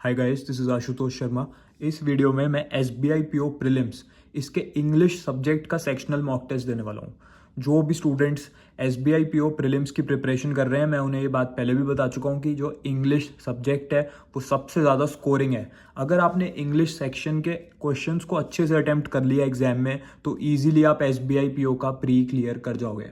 Hi guys, this is Ashutosh Sharma. इस video में मैं SBI PO प्रीलिम्स इसके इंग्लिश सब्जेक्ट का सेक्शनल मॉक टेस्ट देने वाला हूँ। जो भी स्टूडेंट्स SBI PO प्रीलिम्स की प्रिपरेशन कर रहे हैं, मैं उन्हें ये बात पहले भी बता चुका हूँ कि जो इंग्लिश सब्जेक्ट है वो सबसे ज़्यादा स्कोरिंग है। अगर आपने इंग्लिश सेक्शन के क्वेश्चंस को अच्छे से अटैम्प्ट कर लिया एग्जाम में तो ईजिली आप SBI PO का प्री क्लियर कर जाओगे।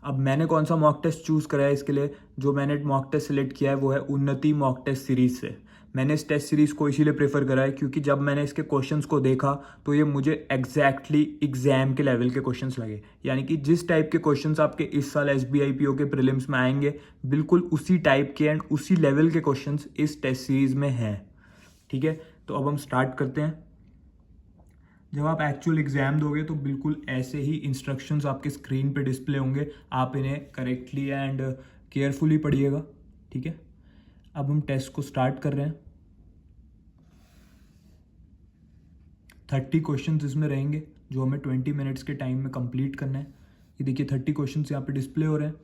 अब मैंने कौन सा मॉक टेस्ट चूज़ करा है इसके लिए, जो मैंने मॉक टेस्ट सिलेक्ट किया है वो है उन्नति मॉक टेस्ट सीरीज से। मैंने इस टेस्ट सीरीज़ को इसीलिए प्रेफर करा है क्योंकि जब मैंने इसके क्वेश्चंस को देखा तो ये मुझे एग्जैक्टली एग्जाम के लेवल के क्वेश्चंस लगे। यानी कि जिस टाइप के क्वेश्चंस आपके इस साल SBI PO के प्रीलिम्स में आएंगे, बिल्कुल उसी टाइप के एंड उसी लेवल के क्वेश्चंस इस टेस्ट सीरीज में हैं। ठीक है, तो अब हम स्टार्ट करते हैं। जब आप एक्चुअल एग्जाम दोगे तो बिल्कुल ऐसे ही इंस्ट्रक्शंस आपके स्क्रीन पे डिस्प्ले होंगे। आप इन्हें करेक्टली एंड केयरफुली पढ़िएगा। ठीक है, अब हम टेस्ट को स्टार्ट कर रहे हैं। 30 क्वेश्चंस इसमें रहेंगे जो हमें 20 मिनट्स के टाइम में कंप्लीट करना है। ये देखिए 30 क्वेश्चंस यहाँ पे डिस्प्ले हो रहे हैं।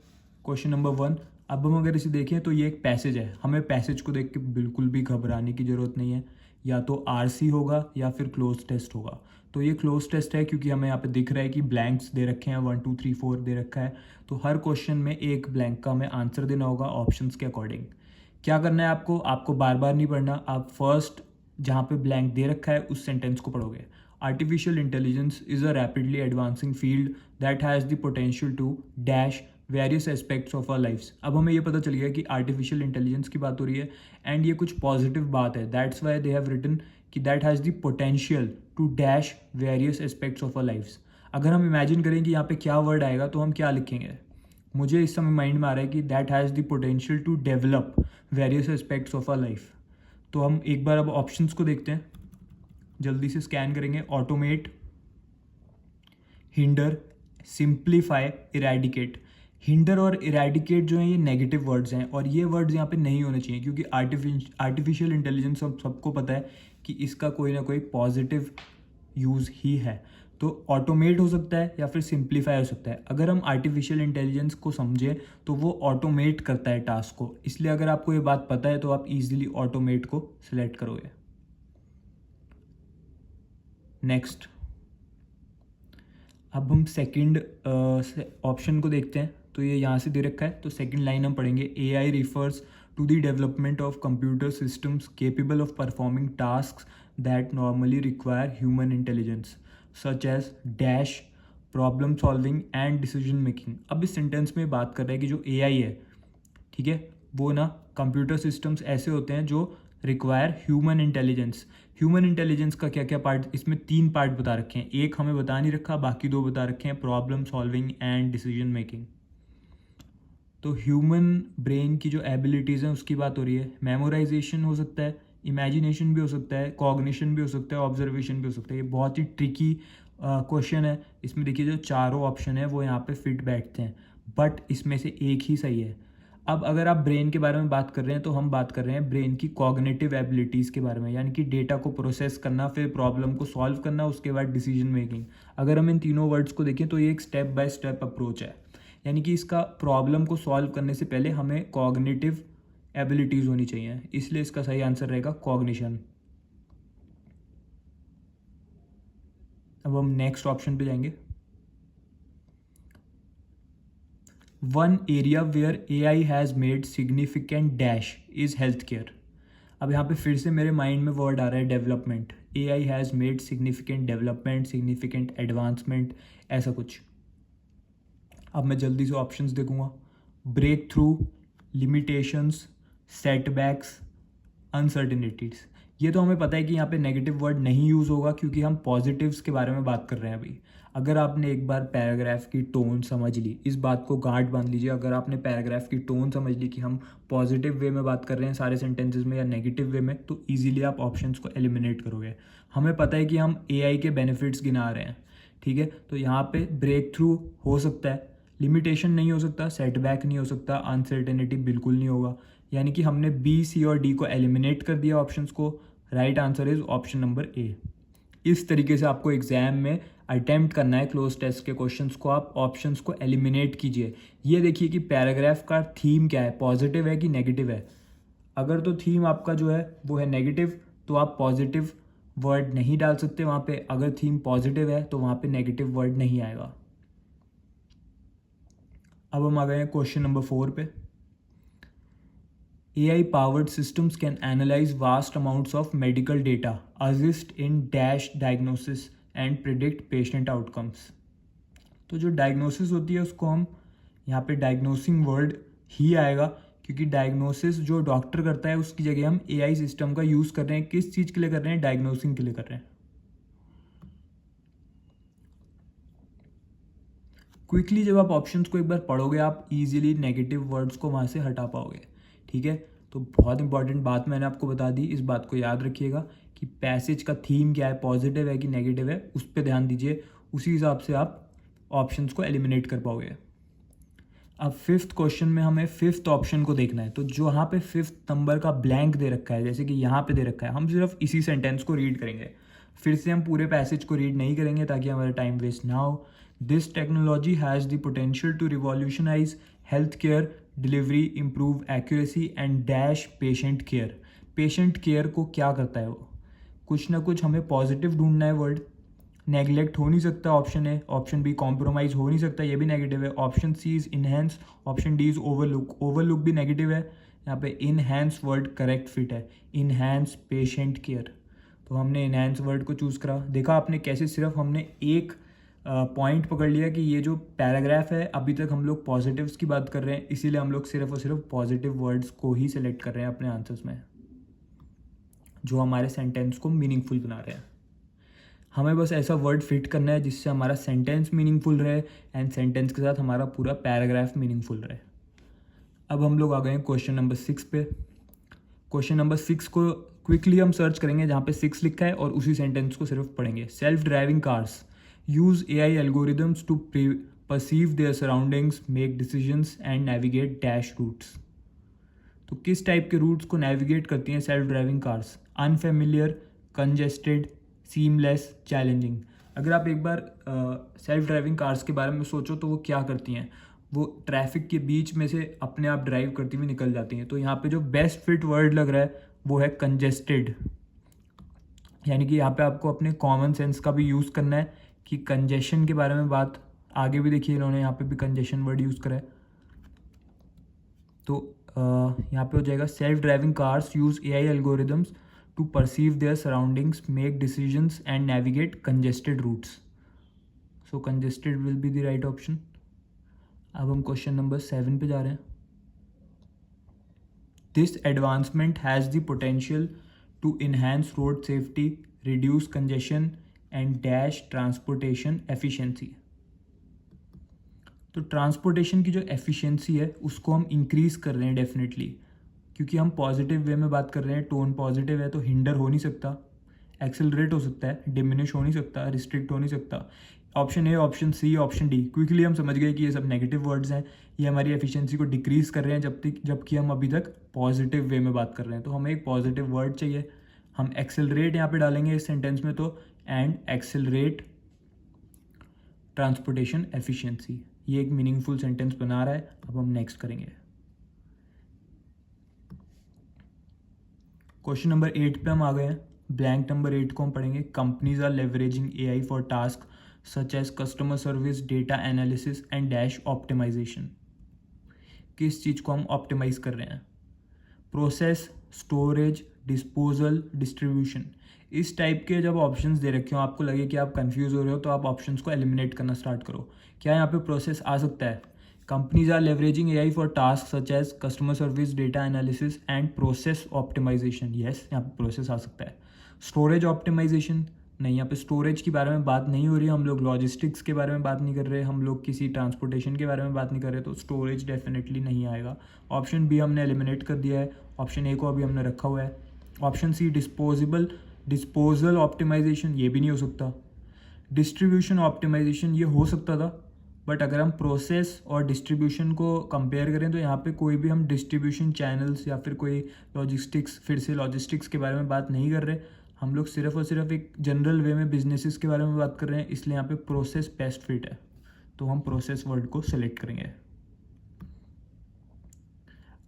क्वेश्चन नंबर 1, अब हम अगर इसे देखें तो ये एक पैसेज है। हमें पैसेज को देख के बिल्कुल भी घबराने की ज़रूरत नहीं है। या तो RC होगा या फिर क्लोज टेस्ट होगा। तो ये क्लोज टेस्ट है क्योंकि हमें यहाँ पे दिख रहा है कि ब्लैंक्स दे रखे हैं, 1 2 3 4 दे रखा है। तो हर क्वेश्चन में एक ब्लैंक का हमें आंसर देना होगा ऑप्शंस के अकॉर्डिंग। क्या करना है आपको बार बार नहीं पढ़ना। आप फर्स्ट जहाँ पे ब्लैंक दे रखा है उस सेंटेंस को पढ़ोगे। Artificial intelligence is a rapidly advancing field that has the potential to dash various aspects of our lifes. अब हमें ये पता चल गया कि आर्टिफिशियल इंटेलिजेंस की बात हो रही है एंड ये कुछ पॉजिटिव बात है। That's why they have written कि that has the potential to dash various aspects of our lifes. अगर हम इमेजिन करें कि यहाँ पे क्या वर्ड आएगा तो हम क्या लिखेंगे। मुझे इस समय माइंड में आ रहा है कि that has the potential to develop various aspects of our life. तो हम एक बार अब ऑप्शंस को देखते हैं, जल्दी से स्कैन करेंगे। Automate, hinder, simplify, eradicate. Hinder और इरेडिकेट जो है ये नेगेटिव वर्ड्स हैं और ये वर्ड्स यहाँ पे नहीं होने चाहिए क्योंकि आर्टिफिशियल इंटेलिजेंस सबको पता है कि इसका कोई ना कोई पॉजिटिव यूज़ ही है। तो ऑटोमेट हो सकता है या फिर सिंप्लीफाई हो सकता है। अगर हम आर्टिफिशियल इंटेलिजेंस को समझें तो वो ऑटोमेट करता है टास्क को, इसलिए अगर आपको ये बात पता है तो आप इजीली ऑटोमेट को सिलेक्ट करोगे। नेक्स्ट, अब हम सेकंड ऑप्शन को देखते हैं। तो ये यहाँ से दे रखा है, तो सेकंड लाइन हम पढ़ेंगे। AI refers to the development of computer systems capable of performing tasks that normally require human intelligence such as dash problem solving and decision making. अब इस सेंटेंस में बात कर रहा है कि जो AI है, ठीक है, वो ना कंप्यूटर सिस्टम्स ऐसे होते हैं जो require human intelligence. Human intelligence का क्या क्या पार्ट, इसमें 3 पार्ट बता रखे हैं। एक हमें बता नहीं रखा, बाकी 2 बता रखे हैं, problem solving and decision making. तो ह्यूमन ब्रेन की जो एबिलिटीज़ हैं उसकी बात हो रही है। मेमोराइजेशन हो सकता है, इमेजिनेशन भी हो सकता है, कॉग्निशन भी हो सकता है, ऑब्जर्वेशन भी हो सकता है। ये बहुत ही ट्रिकी क्वेश्चन है। इसमें देखिए जो चारों ऑप्शन है वो यहाँ पे फिट बैठते हैं, बट इसमें से एक ही सही है। अब अगर आप ब्रेन के बारे में बात कर रहे हैं तो हम बात कर रहे हैं ब्रेन की कॉग्निटिव एबिलिटीज़ के बारे में, यानी कि डेटा को प्रोसेस करना, फिर प्रॉब्लम को सॉल्व करना, उसके बाद डिसीजन मेकिंग। अगर हम इन तीनों वर्ड्स को देखें तो ये एक स्टेप बाय स्टेप अप्रोच है। यानी कि इसका प्रॉब्लम को सॉल्व करने से पहले हमें कॉग्निटिव एबिलिटीज़ होनी चाहिए, इसलिए इसका सही आंसर रहेगा कॉग्निशन। अब हम नेक्स्ट ऑप्शन पे जाएंगे। One area where AI has made significant dash is health care. अब यहाँ पे फिर से मेरे माइंड में वर्ड आ रहा है development. AI has made significant development, significant advancement, ऐसा कुछ। अब मैं जल्दी से ऑप्शंस देखूंगा। Breakthrough, limitations, setbacks, uncertainties. ये तो हमें पता है कि यहाँ पे नेगेटिव वर्ड नहीं यूज़ होगा क्योंकि हम पॉजिटिव्स के बारे में बात कर रहे हैं अभी। अगर आपने एक बार पैराग्राफ की टोन समझ ली, इस बात को गांठ बांध लीजिए, अगर आपने पैराग्राफ की टोन समझ ली कि हम पॉजिटिव वे में बात कर रहे हैं सारे सेंटेंसेस में या नेगेटिव वे में, तो ईजिली आप ऑप्शंस को एलिमिनेट करोगे। हमें पता है कि हम AI के बेनिफिट्स गिना रहे हैं, ठीक है। तो यहाँ पे ब्रेक थ्रू हो सकता है, लिमिटेशन नहीं हो सकता, सेटबैक नहीं हो सकता, अनसर्टेनिटी बिल्कुल नहीं होगा। यानी कि हमने B, C और D को एलिमिनेट कर दिया ऑप्शंस को। Right answer is option number A। इस तरीके से आपको एग्जाम में अटेम्प्ट करना है क्लोज टेस्ट के क्वेश्चंस को। आप ऑप्शंस को एलिमिनेट कीजिए। ये देखिए कि पैराग्राफ का थीम क्या है, पॉजिटिव है कि नेगेटिव है। अगर तो थीम आपका जो है वो है नेगेटिव तो आप पॉजिटिव वर्ड नहीं डाल सकते वहाँ पे, अगर थीम पॉजिटिव है तो वहाँ पे नेगेटिव वर्ड नहीं आएगा। अब हम आ गए हैं क्वेश्चन नंबर 4 पे। AI powered systems can analyze vast amounts of medical data, assist in dash diagnosis and predict patient outcomes। तो जो डायग्नोसिस होती है उसको हम यहाँ पे डायग्नोसिंग वर्ड ही आएगा, क्योंकि डायग्नोसिस जो डॉक्टर करता है उसकी जगह हम AI सिस्टम का यूज़ कर रहे हैं। किस चीज़ के लिए कर रहे हैं? डायग्नोसिंग के लिए कर रहे हैं। क्विकली जब आप ऑप्शंस को एक बार पढ़ोगे आप इजीली नेगेटिव वर्ड्स को वहाँ से हटा पाओगे। ठीक है, तो बहुत इंपॉर्टेंट बात मैंने आपको बता दी, इस बात को याद रखिएगा कि पैसेज का थीम क्या है, पॉजिटिव है कि नेगेटिव है, उस पर ध्यान दीजिए। उसी हिसाब से आप ऑप्शंस को एलिमिनेट कर पाओगे। अब फिफ्थ क्वेश्चन में हमें फिफ्थ ऑप्शन को देखना है। तो जो यहाँ पे फिफ्थ नंबर का ब्लैंक दे रखा है, जैसे कि यहाँ पे दे रखा है, हम सिर्फ इसी सेंटेंस को रीड करेंगे, फिर से हम पूरे पैसेज को रीड नहीं करेंगे ताकि हमारा टाइम वेस्ट ना हो। This technology has the potential to revolutionise health care delivery, improve accuracy and dash patient care. Patient care को क्या करता है वो? कुछ ना कुछ हमें पॉजिटिव ढूंढना है वर्ड। नेगलेक्ट हो नहीं सकता ऑप्शन है, ऑप्शन बी कॉम्प्रोमाइज हो नहीं सकता, ये भी नेगेटिव है। Option C is enhance, option D is overlook, overlook भी नेगेटिव है। यहाँ पे इनहेंस वर्ड करेक्ट फिट है, इनहेंस पेशेंट केयर। तो हमने इनहेंस वर्ड को चूज़ करा। देखा आपने कैसे सिर्फ हमने एक पॉइंट पकड़ लिया कि ये जो पैराग्राफ है अभी तक हम लोग पॉजिटिव्स की बात कर रहे हैं, इसीलिए हम लोग सिर्फ और सिर्फ पॉजिटिव वर्ड्स को ही सिलेक्ट कर रहे हैं अपने आंसर्स में, जो हमारे सेंटेंस को मीनिंगफुल बना रहे हैं। हमें बस ऐसा वर्ड फिट करना है जिससे हमारा सेंटेंस मीनिंगफुल रहे एंड सेंटेंस के साथ हमारा पूरा पैराग्राफ मीनिंगफुल रहे। अब हम लोग आ गए हैं क्वेश्चन नंबर 6 पे। क्वेश्चन नंबर 6 को क्विकली हम सर्च करेंगे, जहाँ पे 6 लिखा है और उसी सेंटेंस को सिर्फ पढ़ेंगे। Self driving cars use AI algorithms to perceive their surroundings, make decisions and navigate dash routes. तो किस टाइप के रूट्स को नेविगेट करती हैं self driving cars? Unfamiliar, congested, seamless, challenging. अगर आप एक बार सेल्फ ड्राइविंग कार्स के बारे में सोचो तो वो क्या करती हैं, वो ट्रैफिक के बीच में से अपने आप ड्राइव करती हुई निकल जाती हैं। तो यहाँ पे जो बेस्ट फिट वर्ड लग रहा है वो है कंजेस्टेड, यानी कि यहाँ पे आपको अपने कॉमन सेंस का भी यूज़ करना है कि कंजेशन के बारे में बात, आगे भी देखिए इन्होंने यहाँ पे भी कंजेशन वर्ड यूज़ करा है। तो यहाँ पे हो जाएगा self driving cars use AI algorithms to perceive their surroundings, make decisions and navigate congested routes. So congested will be the right option. अब हम क्वेश्चन नंबर 7 पे जा रहे हैं। This advancement has the potential to enhance road safety, reduce congestion and dash transportation efficiency. तो transportation की जो efficiency है उसको हम इंक्रीज़ कर रहे हैं डेफिनेटली, क्योंकि हम पॉजिटिव वे में बात कर रहे हैं, टोन पॉजिटिव है तो हिंडर हो नहीं सकता, एक्सेलरेट हो सकता है, डिमिनिश हो नहीं सकता, रिस्ट्रिक्ट हो नहीं सकता। Option A, option C, option D, quickly हम समझ गए कि ये सब नेगेटिव वर्ड्स हैं, ये हमारी एफिशिएंसी को डिक्रीज़ कर रहे हैं जबकि हम अभी तक पॉजिटिव वे में बात कर रहे हैं। तो हमें एक पॉजिटिव वर्ड चाहिए, हम एक्सेलरेट यहाँ पे डालेंगे इस सेंटेंस में, तो एंड एक्सेलरेट ट्रांसपोर्टेशन एफिशिएंसी, ये एक मीनिंगफुल सेंटेंस बना रहा है। अब हम नेक्स्ट करेंगे। क्वेश्चन नंबर 8 पे हम आ गए हैं। ब्लैंक नंबर 8 को हम पढ़ेंगे। Companies are leveraging AI for task such as customer service, data analysis and dash optimization. किस चीज़ को हम ऑप्टिमाइज कर रहे हैं? Process, storage, disposal, distribution. इस टाइप के जब ऑप्शंस दे रखे हो, आपको लगे कि आप कंफ्यूज हो रहे हो, तो आप ऑप्शंस को एलिमिनेट करना स्टार्ट करो। क्या यहाँ पे प्रोसेस आ सकता है? Companies are leveraging AI for task such as customer service, data analysis and process optimization. Yes, यहाँ पे प्रोसेस आ सकता है। स्टोरेज ऑप्टिमाइजेशन नहीं, यहाँ पे स्टोरेज के बारे में बात नहीं हो रही है, हम लोग लॉजिस्टिक्स के बारे में बात नहीं कर रहे, हम लोग किसी ट्रांसपोर्टेशन के बारे में बात नहीं कर रहे, तो स्टोरेज डेफिनेटली नहीं आएगा। ऑप्शन बी हमने एलिमिनेट कर दिया है, ऑप्शन ए को अभी हमने रखा हुआ है। ऑप्शन सी डिस्पोजल ऑप्टिमाइजेशन, ये भी नहीं हो सकता। डिस्ट्रीब्यूशन ऑप्टिमाइजेशन ये हो सकता था, बट अगर हम प्रोसेस और डिस्ट्रीब्यूशन को कंपेयर करें तो यहाँ पे कोई भी हम डिस्ट्रीब्यूशन चैनल्स या फिर कोई लॉजिस्टिक्स, फिर से लॉजिस्टिक्स के बारे में बात नहीं कर रहे, हम लोग सिर्फ और सिर्फ एक जनरल वे में बिजनेसेस के बारे में बात कर रहे हैं, इसलिए यहाँ पे प्रोसेस बेस्ट फिट है, तो हम प्रोसेस वर्ड को सिलेक्ट करेंगे।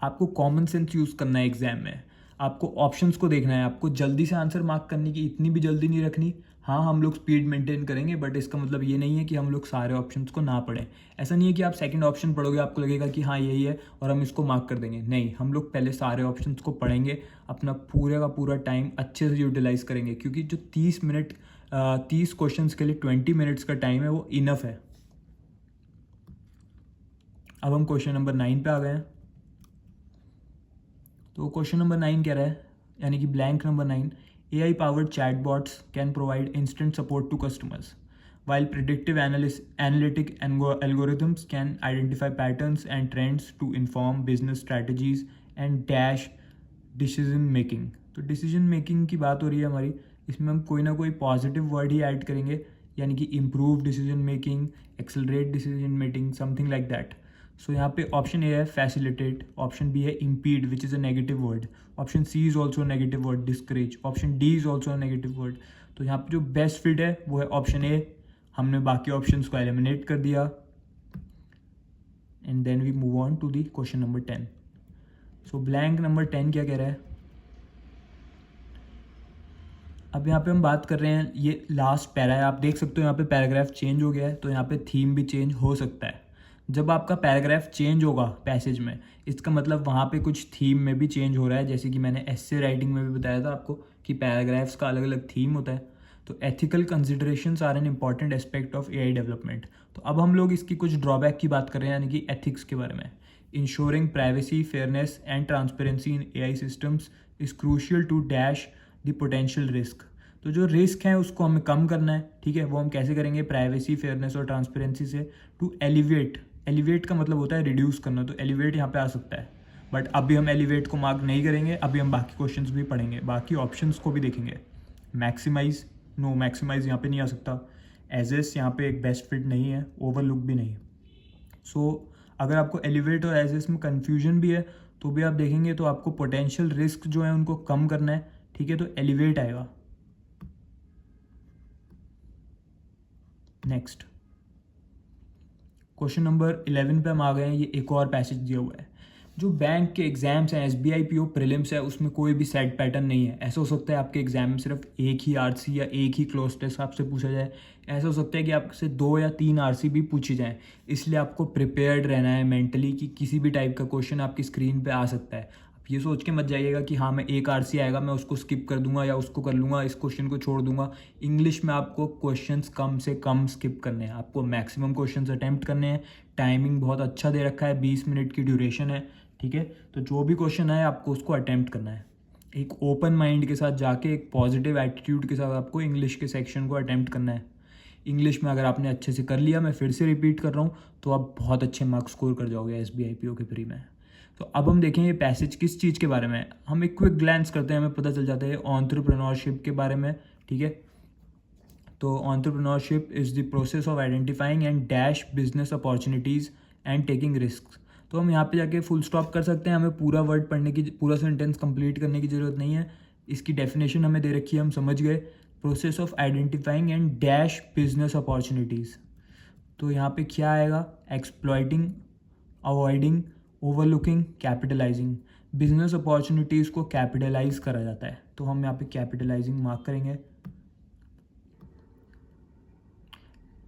आपको कॉमन सेंस यूज़ करना है एग्जाम में, आपको ऑप्शंस को देखना है, आपको जल्दी से आंसर मार्क करने की इतनी भी जल्दी नहीं रखनी। हाँ, हम लोग स्पीड मेंटेन करेंगे, बट इसका मतलब ये नहीं है कि हम लोग सारे ऑप्शंस को ना पढ़ें। ऐसा नहीं है कि आप सेकंड ऑप्शन पढ़ोगे आपको लगेगा कि हाँ यही है और हम इसको मार्क कर देंगे। नहीं, हम लोग पहले सारे ऑप्शंस को पढ़ेंगे, अपना पूरे का पूरा टाइम अच्छे से यूटिलाइज करेंगे, क्योंकि जो 30 क्वेश्चंस के लिए 20 मिनट्स का टाइम है वो इनफ है। अब हम क्वेश्चन नंबर 9 पे आ गए हैं। तो क्वेश्चन नंबर 9 कह रहा है, यानी कि blank number 9, AI powered chatbots can provide instant support to customers, while predictive analytic algorithms can identify patterns and trends to inform business strategies and dash decision making। तो डिसीजन मेकिंग की बात हो रही है हमारी, इसमें हम कोई ना कोई पॉजिटिव वर्ड ही ऐड करेंगे, यानी कि improve decision making, accelerate decision making, something like that. So यहाँ पे ऑप्शन ए है फैसिलिटेट, ऑप्शन बी है impede which is a negative word, option C is also negative word discourage, option D is also negative word. तो यहाँ पे जो best fit है वो है ऑप्शन ए। हमने बाकी ऑप्शंस को एलिमिनेट कर दिया and then we move on to the question number 10। So blank number 10 क्या कह रहा है? अब यहाँ पे हम बात कर रहे हैं, ये लास्ट पैरा है, आप देख सकते हो यहाँ पे पैराग्राफ चेंज हो गया है, तो यहाँ पे थीम भी चेंज हो सकता है। जब आपका पैराग्राफ चेंज होगा पैसेज में, इसका मतलब वहाँ पे कुछ थीम में भी चेंज हो रहा है, जैसे कि मैंने एस्से राइटिंग में भी बताया था आपको कि पैराग्राफ्स का अलग अलग थीम होता है। तो ethical considerations are an important aspect of AI development. तो अब हम लोग इसकी कुछ ड्रॉबैक की बात कर रहे हैं, यानी कि एथिक्स के बारे में। Ensuring privacy, fairness and transparency in AI systems is crucial to dash the potential risk. तो जो रिस्क है उसको हमें कम करना है, ठीक है। वो हम कैसे करेंगे? प्राइवेसी, फेयरनेस और ट्रांसपेरेंसी से। टू एलिवेट का मतलब होता है रिड्यूस करना, तो एलिवेट यहाँ पे आ सकता है, बट अभी हम एलिवेट को मार्क नहीं करेंगे, अभी हम बाकी क्वेश्चंस भी पढ़ेंगे, बाकी ऑप्शंस को भी देखेंगे। मैक्सिमाइज, नो मैक्सिमाइज यहाँ पे नहीं आ सकता। एजेस यहाँ पे एक बेस्ट फिट नहीं है, ओवरलुक भी नहीं। सो अगर आपको एलिवेट और एजेस में कन्फ्यूजन भी है तो भी आप देखेंगे तो आपको पोटेंशियल रिस्क जो है उनको कम करना है, ठीक है, तो एलिवेट आएगा। नेक्स्ट क्वेश्चन नंबर 11 पे हम आ गए हैं। ये एक और पैसेज दिया हुआ है, जो बैंक के एग्जाम्स हैं, SBI PO प्रीलिम्स है, उसमें कोई भी सेट पैटर्न नहीं है। ऐसा हो सकता है आपके एग्जाम में सिर्फ एक ही RC या एक ही क्लोज टेस्ट आपसे पूछा जाए, ऐसा हो सकता है कि आपसे 2 या 3 RC भी पूछी जाए। इसलिए आपको प्रिपेयर्ड रहना है मेंटली कि किसी भी टाइप का क्वेश्चन आपकी स्क्रीन पे आ सकता है। आप ये सोच के मत जाइएगा कि हाँ मैं एक RC आएगा मैं उसको स्किप कर दूंगा या उसको कर लूँगा, इस क्वेश्चन को छोड़ दूंगा। इंग्लिश में आपको क्वेश्चंस कम से कम स्किप करने हैं, आपको मैक्सिमम क्वेश्चंस अटैम्प्ट करने हैं। टाइमिंग बहुत अच्छा दे रखा है, 20 मिनट की ड्यूरेशन है, ठीक है। तो जो भी क्वेश्चन आए आपको उसको अटैम्प्ट करना है, एक ओपन माइंड के साथ जाके, एक पॉजिटिव एटीट्यूड के साथ आपको इंग्लिश के सेक्शन को अटैम्प्ट करना है। इंग्लिश में अगर आपने अच्छे से कर लिया, मैं फिर से रिपीट कर रहा हूँ, तो आप बहुत अच्छे मार्क्स स्कोर कर जाओगे SBI PO के प्री में। तो अब हम देखें ये पैसेज किस चीज़ के बारे में है। हम एक क्विक ग्लैंस करते हैं, हमें पता चल जाता है एंटरप्रेन्योरशिप के बारे में, ठीक है। तो entrepreneurship is the process of identifying and dash business opportunities and taking risk. तो हम यहाँ पे जाके फुल स्टॉप कर सकते हैं, हमें पूरा वर्ड पढ़ने की, पूरा सेंटेंस कंप्लीट करने की ज़रूरत नहीं है। इसकी डेफिनेशन हमें दे रखी है, हम समझ गए। Process of identifying and dash business opportunities, तो यहाँ पे क्या आएगा? Exploiting, avoiding, overlooking, capitalising. Business opportunities को कैपिटलाइज करा जाता है, तो हम यहाँ पे कैपिटलाइजिंग मार्क करेंगे।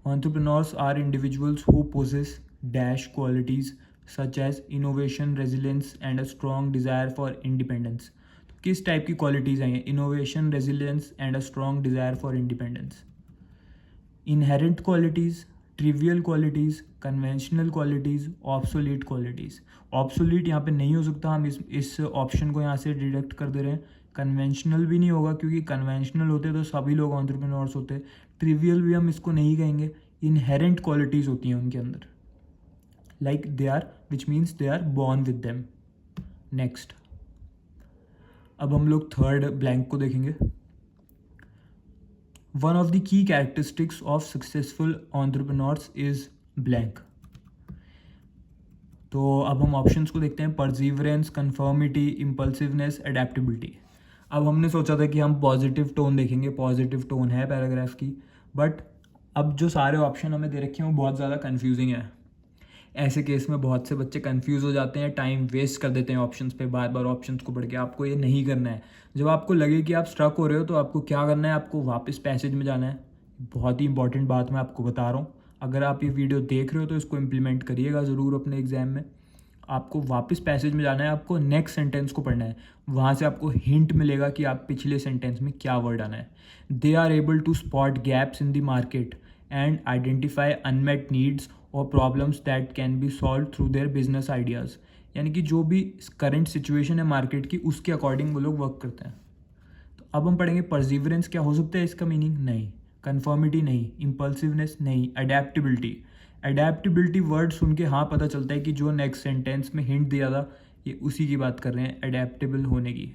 Entrepreneurs are individuals who possess dash qualities such as innovation, resilience and a strong desire for independence। तो किस टाइप की क्वालिटीज़ हैं ये? Innovation, resilience and a strong desire for independence. Inherent qualities, trivial qualities, conventional qualities, obsolete qualities. Obsolete यहाँ पे नहीं हो सकता, हम इस ऑप्शन को यहाँ से डिडक्ट कर दे रहे हैं। कन्वेंशनल भी नहीं होगा, क्योंकि कन्वेंशनल होते तो सभी लोग एंटरप्रेन्योर्स होते। ट्रिवियल भी हम इसको नहीं कहेंगे। इनहेरेंट क्वालिटीज़ होती हैं उनके अंदर, like they are, which means they are born with them. Next, अब हम लोग थर्ड ब्लैंक को देखेंगे। One of the key characteristics of successful entrepreneurs is blank. तो अब हम ऑप्शंस को देखते हैं। Perseverance, conformity, impulsiveness, adaptability. अब हमने सोचा था कि हम पॉजिटिव टोन देखेंगे, पॉजिटिव टोन है पैराग्राफ की, बट अब जो सारे ऑप्शन हमें दे रखे हैं वो बहुत ज़्यादा कन्फ्यूजिंग है। ऐसे केस में बहुत से बच्चे कंफ्यूज हो जाते हैं, टाइम वेस्ट कर देते हैं ऑप्शंस पे, बार बार ऑप्शंस को पढ़ के। आपको ये नहीं करना है। जब आपको लगे कि आप स्ट्रक हो रहे हो तो आपको क्या करना है, आपको वापस पैसेज में जाना है। बहुत ही इंपॉर्टेंट बात मैं आपको बता रहा हूँ। अगर आप ये वीडियो देख रहे हो तो इसको इम्प्लीमेंट करिएगा ज़रूर अपने एग्जाम में। आपको वापस पैसेज में जाना है, आपको नेक्स्ट सेंटेंस को पढ़ना है। वहाँ से आपको हिंट मिलेगा कि आप पिछले सेंटेंस में क्या वर्ड आना है। They are able to spot gaps in the market and identify unmet needs और problems that can be solve through their business ideas. यानी कि जो भी करंट सिचुएशन है मार्केट की, उसके अकॉर्डिंग वो लोग वर्क करते हैं। तो अब हम पढ़ेंगे परसिवरेंस क्या हो सकता है, इसका मीनिंग नहीं, कन्फर्मिटी नहीं, इम्पल्सिवनेस नहीं, अडेप्टिबिलिटी। अडेप्टिबिलिटी वर्ड सुन के हाँ पता चलता है कि जो नेक्स्ट सेंटेंस में हिंट दिया था ये उसी की बात कर रहे हैं, अडेप्टेबल होने की।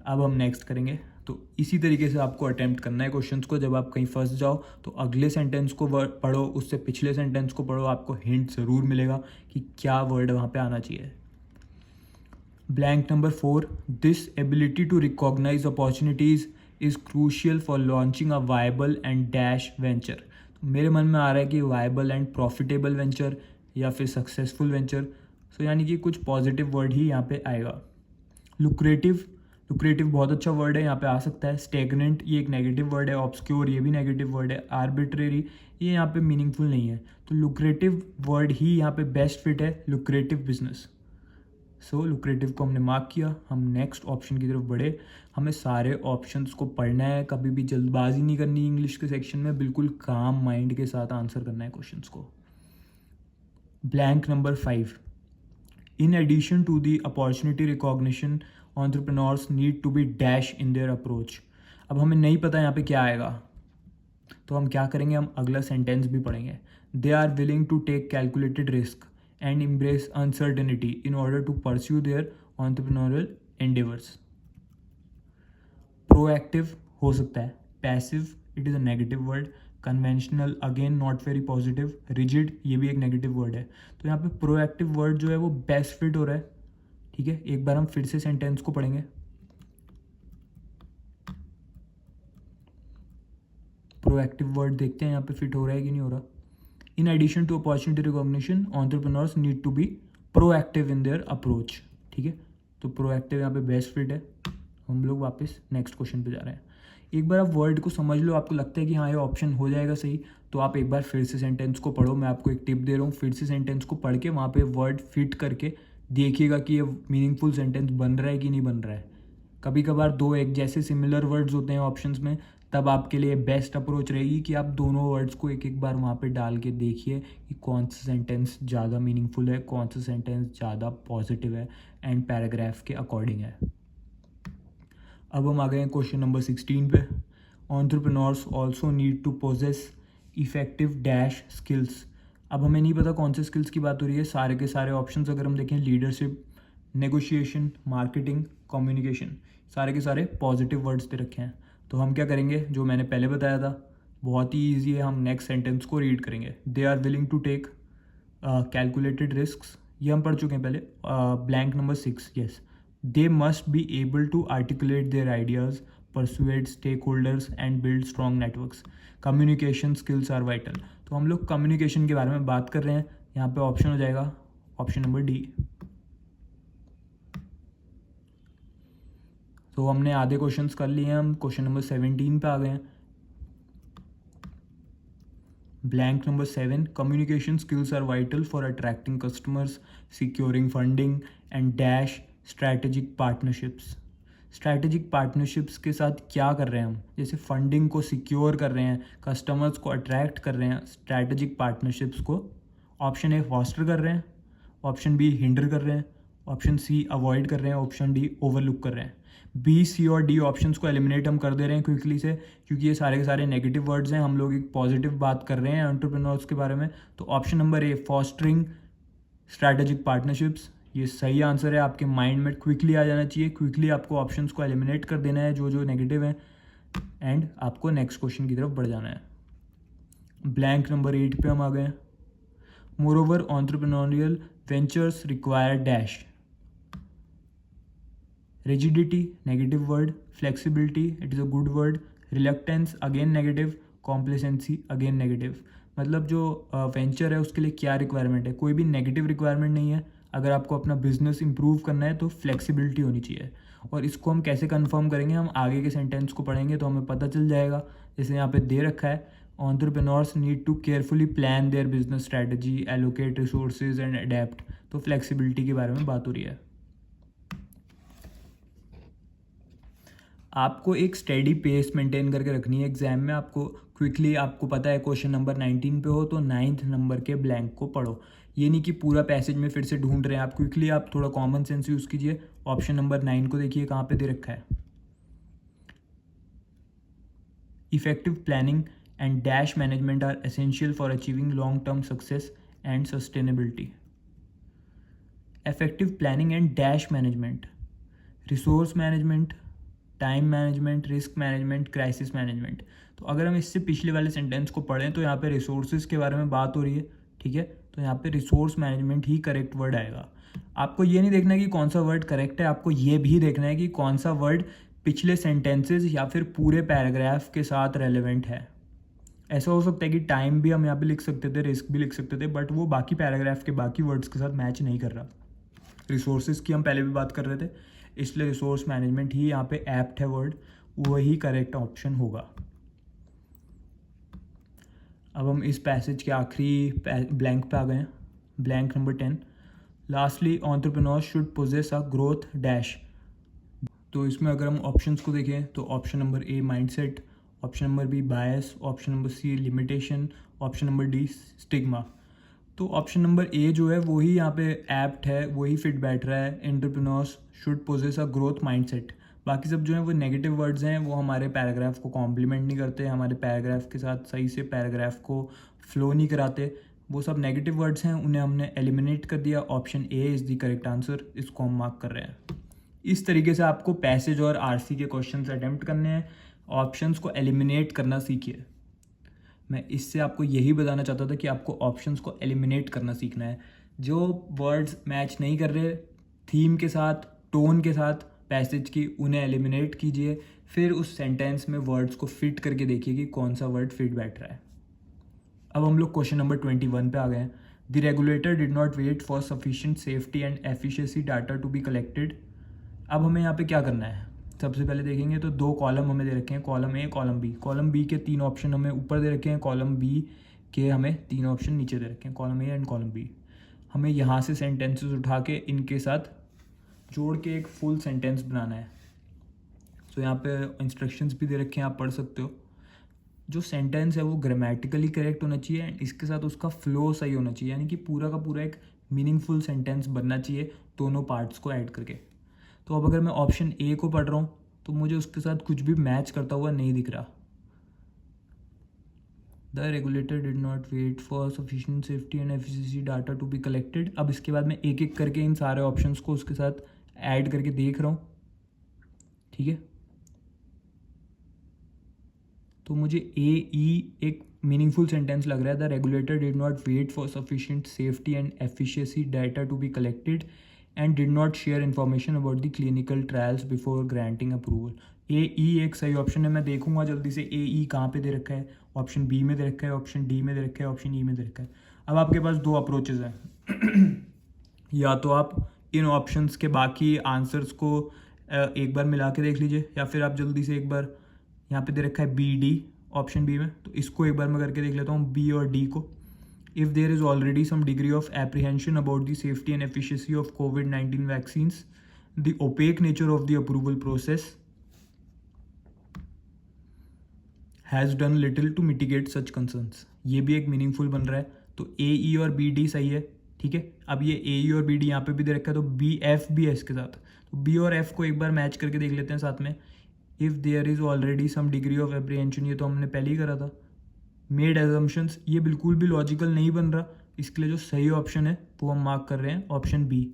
अब हम नेक्स्ट करेंगे। तो इसी तरीके से आपको अटेम्प्ट करना है क्वेश्चंस को। जब आप कहीं फंस जाओ तो अगले सेंटेंस को वर्ड पढ़ो, उससे पिछले सेंटेंस को पढ़ो, आपको हिंट ज़रूर मिलेगा कि क्या वर्ड वहाँ पे आना चाहिए। Blank number 4. This ability to recognize opportunities is crucial for launching a viable and dash venture. तो मेरे मन में आ रहा है कि viable and profitable venture या फिर successful venture. सो यानी कि कुछ पॉजिटिव वर्ड ही यहाँ पे आएगा। लुक्रेटिव बहुत अच्छा वर्ड है, यहाँ पे आ सकता है। स्टेगनेंट ये एक नेगेटिव वर्ड है। ऑब्सक्योर ये भी नेगेटिव वर्ड है। आर्बिट्रेरी ये यहाँ पे मीनिंगफुल नहीं है। तो लुक्रेटिव वर्ड ही यहाँ पे बेस्ट फिट है, लुक्रेटिव बिजनेस। सो लुक्रेटिव को हमने मार्क किया। हम नेक्स्ट ऑप्शन की तरफ बढ़े। हमें सारे ऑप्शंस को पढ़ना है, कभी भी जल्दबाजी नहीं करनी इंग्लिश के सेक्शन में, बिल्कुल काम माइंड के साथ आंसर करना है क्वेश्चंस को। Blank number 5. In addition to the opportunity recognition entrepreneurs need to be dash in their approach. अब हमें नहीं पता यहाँ पे क्या आएगा, तो हम क्या करेंगे, हम अगला सेंटेंस भी पढ़ेंगे। They are willing to take calculated risk and embrace uncertainty in order to pursue their entrepreneurial endeavors. Proactive हो सकता है। Passive it is a negative word. Conventional again not very positive. Rigid ये भी एक negative word है। तो यहाँ पे proactive word जो है वो best fit हो रहा है। ठीक है, एक बार हम फिर से सेंटेंस को पढ़ेंगे। Proactive word देखते हैं यहाँ पे फिट हो रहा है कि नहीं हो रहा। In addition to opportunity recognition, entrepreneurs need to be proactive in their approach. ठीक है, तो proactive यहाँ पे बेस्ट फिट है। हम लोग वापस नेक्स्ट क्वेश्चन पे जा रहे हैं। एक बार आप वर्ड को समझ लो, आपको लगता है कि हाँ ये ऑप्शन हो जाएगा सही, तो आप एक बार फिर से सेंटेंस को पढ़ो। मैं आपको एक टिप दे रहा हूँ, फिर से सेंटेंस को पढ़ के वहाँ पे वर्ड फिट करके देखिएगा कि ये मीनिंगफुल सेंटेंस बन रहा है कि नहीं बन रहा है। कभी कभार दो एक जैसे सिमिलर वर्ड्स होते हैं ऑप्शंस में, तब आपके लिए बेस्ट अप्रोच रहेगी कि आप दोनों वर्ड्स को एक एक बार वहाँ पे डाल के देखिए कि कौन सा सेंटेंस ज़्यादा मीनिंगफुल है, कौन सा सेंटेंस ज़्यादा पॉजिटिव है एंड पैराग्राफ के अकॉर्डिंग है। अब हम आ गए हैं क्वेश्चन नंबर 16 पे। Entrepreneurs also need to possess effective dash skills. अब हमें नहीं पता कौन से स्किल्स की बात हो रही है। सारे के सारे ऑप्शंस अगर हम देखें, लीडरशिप, नेगोशिएशन, मार्केटिंग, कम्युनिकेशन, सारे के सारे पॉजिटिव वर्ड्स दे रखे हैं। तो हम क्या करेंगे, जो मैंने पहले बताया था, बहुत ही ईजी है। हम नेक्स्ट सेंटेंस को रीड करेंगे। They are willing to take calculated risks, ये हम पढ़ चुके हैं पहले। Blank number 6, yes, they must be able to articulate their ideas, persuade stakeholders and build strong networks. Communication skills are vital. तो हम लोग कम्युनिकेशन के बारे में बात कर रहे हैं। यहाँ पे ऑप्शन हो जाएगा ऑप्शन नंबर डी। तो हमने आधे क्वेश्चंस कर लिए हैं। हम क्वेश्चन नंबर 17 पे आ गए हैं। Blank number 7, communication skills are vital for attracting customers, securing funding and dash strategic partnerships. Strategic partnerships के साथ क्या कर रहे हैं हम, जैसे फंडिंग को सिक्योर कर रहे हैं, कस्टमर्स को अट्रैक्ट कर रहे हैं। स्ट्रैटेजिक पार्टनरशिप्स को ऑप्शन ए फॉस्टर कर रहे हैं, ऑप्शन बी हिंडर कर रहे हैं, ऑप्शन सी अवॉइड कर रहे हैं, ऑप्शन डी ओवरलुक कर रहे हैं। बी, सी और डी ऑप्शंस को एलिमिनेट हम कर दे रहे हैं क्विकली से, क्योंकि ये सारे के सारे नेगेटिव वर्ड्स हैं। हम लोग एक पॉजिटिव बात कर रहे हैं एंटरप्रेन्योर्स के बारे में। तो ऑप्शन नंबर ए, फॉस्टरिंग स्ट्रैटेजिक पार्टनरशिप्स, ये सही आंसर है। आपके माइंड में क्विकली आ जाना चाहिए। क्विकली आपको ऑप्शंस को एलिमिनेट कर देना है जो जो नेगेटिव हैं, एंड आपको नेक्स्ट क्वेश्चन की तरफ बढ़ जाना है। ब्लैंक नंबर 8 पे हम आ गए हैं। Moreover entrepreneurial ventures require dash. Rigidity, negative word. Flexibility, it is a good word. Reluctance, again negative. Complacency, again negative. मतलब जो वेंचर है उसके लिए क्या रिक्वायरमेंट है, कोई भी नेगेटिव रिक्वायरमेंट नहीं है। अगर आपको अपना बिजनेस इंप्रूव करना है तो फ्लेक्सिबिलिटी होनी चाहिए। और इसको हम कैसे कंफर्म करेंगे, हम आगे के सेंटेंस को पढ़ेंगे तो हमें पता चल जाएगा। जैसे यहाँ पे दे रखा है, entrepreneurs need to carefully plan their business strategy, allocate resources and adapt. तो फ्लेक्सिबिलिटी के बारे में बात हो रही है। आपको एक स्टेडी पेस मेंटेन करके रखनी है एग्जाम में। आपको क्विकली, आपको पता है क्वेश्चन नंबर 19 पे हो तो 9th नंबर के ब्लैंक को पढ़ो। ये नहीं कि पूरा पैसेज में फिर से ढूंढ रहे हैं आप। क्विकली आप थोड़ा कॉमन सेंस यूज़ कीजिए। ऑप्शन नंबर 9 को देखिए कहाँ पे दे रखा है। Effective planning and dash management are essential for achieving long term success and sustainability. Effective planning and dash management, resource management, time management, risk management, crisis management. तो अगर हम इससे पिछले वाले सेंटेंस को पढ़ें तो यहाँ पे रिसोर्सेज के बारे में बात हो रही है, ठीक है। तो यहाँ पे रिसोर्स मैनेजमेंट ही करेक्ट वर्ड आएगा। आपको ये नहीं देखना है कि कौन सा वर्ड करेक्ट है, आपको ये भी देखना है कि कौन सा वर्ड पिछले सेंटेंसेज या फिर पूरे पैराग्राफ के साथ रेलेवेंट है। ऐसा हो सकता है कि टाइम भी हम यहाँ पे लिख सकते थे, रिस्क भी लिख सकते थे, बट वो बाकी पैराग्राफ के बाकी वर्ड्स के साथ मैच नहीं कर रहा। रिसोर्सेज की हम पहले भी बात कर रहे थे, इसलिए रिसोर्स मैनेजमेंट ही यहाँ पे एप्ट है वर्ड, वही करेक्ट ऑप्शन होगा। अब हम इस पैसेज के आखिरी ब्लैंक पे आ गए हैं, blank number 10। Lastly entrepreneurs should possess a growth dash. तो इसमें अगर हम ऑप्शंस को देखें तो option number A mindset, option number B bias, option number C limitation, option number D stigma. तो ऑप्शन नंबर ए जो है वही यहाँ पे एप्ट है, वही फिट बैठ रहा है। Entrepreneurs should possess a growth mindset. बाकी सब जो है वो नेगेटिव वर्ड्स हैं, वो हमारे पैराग्राफ को कॉम्प्लीमेंट नहीं करते, हमारे पैराग्राफ के साथ सही से पैराग्राफ को फ्लो नहीं कराते। वो सब नेगेटिव वर्ड्स हैं, उन्हें हमने एलिमिनेट कर दिया। Option A is the correct answer, इसको हम मार्क कर रहे हैं। इस तरीके से आपको पैसेज और आरसी के क्वेश्चंस अटेम्प्ट करने हैं। ऑप्शंस को एलिमिनेट करना सीखिए। मैं इससे आपको यही बताना चाहता था कि आपको ऑप्शंस को एलिमिनेट करना सीखना है। जो वर्ड्स मैच नहीं कर रहे थीम के साथ, टोन के साथ पैसेज की, उन्हें एलिमिनेट कीजिए। फिर उस सेंटेंस में वर्ड्स को फिट करके देखिए कि कौन सा वर्ड फिट बैठ रहा है। अब हम लोग क्वेश्चन नंबर 21 पे आ गए हैं। The regulator did not wait for sufficient safety and efficiency data to be collected. अब हमें यहाँ पे क्या करना है, सबसे पहले देखेंगे तो दो कॉलम हमें दे रखे हैं, column A, column B. Column B के 3 ऑप्शन हमें ऊपर दे रखे हैं, कॉलम बी के हमें 3 ऑप्शन नीचे दे रखे हैं, column A and column B. हमें यहाँ से सेंटेंसेस उठा के इनके साथ जोड़ के एक फुल सेंटेंस बनाना है। तो यहाँ पे इंस्ट्रक्शंस भी दे रखे हैं, आप पढ़ सकते हो। जो सेंटेंस है वो ग्रामेटिकली करेक्ट होना चाहिए एंड इसके साथ उसका फ्लो सही होना चाहिए, यानी कि पूरा का पूरा एक मीनिंगफुल सेंटेंस बनना चाहिए दोनों पार्ट्स को ऐड करके। तो अब अगर मैं ऑप्शन ए को पढ़ रहा हूँ तो मुझे उसके साथ कुछ भी मैच करता हुआ नहीं दिख रहा। The regulator did not wait for sufficient safety and efficiency data to be collected. अब इसके बाद मैं एक एक करके इन सारे ऑप्शंस को उसके साथ ऐड करके देख रहा हूँ, ठीक है। तो मुझे ए ई एक मीनिंगफुल सेंटेंस लग रहा है। The regulator did not wait for sufficient safety and efficiency data to be collected and did not share information about the clinical trials before granting approval. A E एक सही option है। मैं देखूंगा जल्दी से ए ई कहाँ पे दे रखा है। ऑप्शन बी में दे रखा है, ऑप्शन डी में दे रखा है, ऑप्शन ई में दे रखा है। अब आपके पास दो अप्रोचेज हैं या तो आप इन ऑप्शंस के बाकी आंसर्स को एक बार मिला के देख लीजिए, या फिर आप जल्दी से एक बार, यहाँ पे दे रखा है बी डी ऑप्शन बी में, तो इसको एक बार मैं करके देख लेता हूँ बी और डी को। If there is already some degree of apprehension about the safety and efficacy of COVID-19 vaccines, the opaque nature of the approval process has done little to mitigate such concerns. ये भी एक meaningful बन रहा है। तो ए ई और B D सही है, ठीक है। अब ये ए ई और बी डी यहाँ पे भी दे रखा है, तो बी एफ भी है इसके साथ। तो बी और एफ को एक बार मैच करके देख लेते हैं साथ में। If there is already some degree of apprehension, ये तो हमने पहले ही करा था। मेड एजम्पशंस, ये बिल्कुल भी लॉजिकल नहीं बन रहा। इसके लिए जो सही ऑप्शन है वो हम मार्क कर रहे हैं ऑप्शन बी।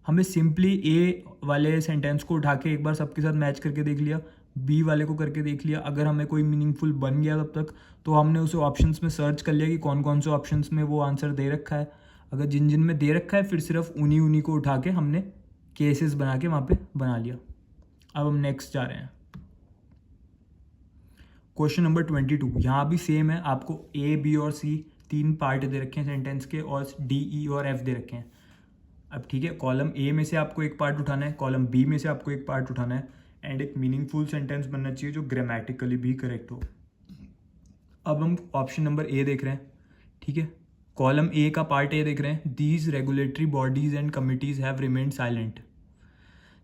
हमें सिंपली ए वाले सेंटेंस को उठा के एक बार सबके साथ मैच करके देख लिया, बी वाले को करके देख लिया। अगर हमें कोई मीनिंगफुल बन गया तब तक तो हमने उसे ऑप्शंस में सर्च कर लिया कि कौन कौन से ऑप्शंस में वो आंसर दे रखा है। अगर जिन जिन में दे रखा है फिर सिर्फ उन्हीं को उठा के हमने केसेस बना के वहाँ पे बना लिया। अब हम नेक्स्ट जा रहे हैं, क्वेश्चन नंबर 22। यहाँ भी सेम है, आपको ए बी और सी 3 पार्ट दे रखे हैं सेंटेंस के और डी, ई और एफ दे रखे हैं। अब ठीक है, कॉलम ए में से आपको एक पार्ट उठाना है, कॉलम बी में से आपको एक पार्ट उठाना है, एंड एक मीनिंगफुल सेंटेंस बनना चाहिए जो ग्रामेटिकली भी करेक्ट हो। अब हम ऑप्शन नंबर ए देख रहे हैं, ठीक है। कॉलम ए का पार्ट ए देख रहे हैं, these regulatory bodies and committees have remained silent.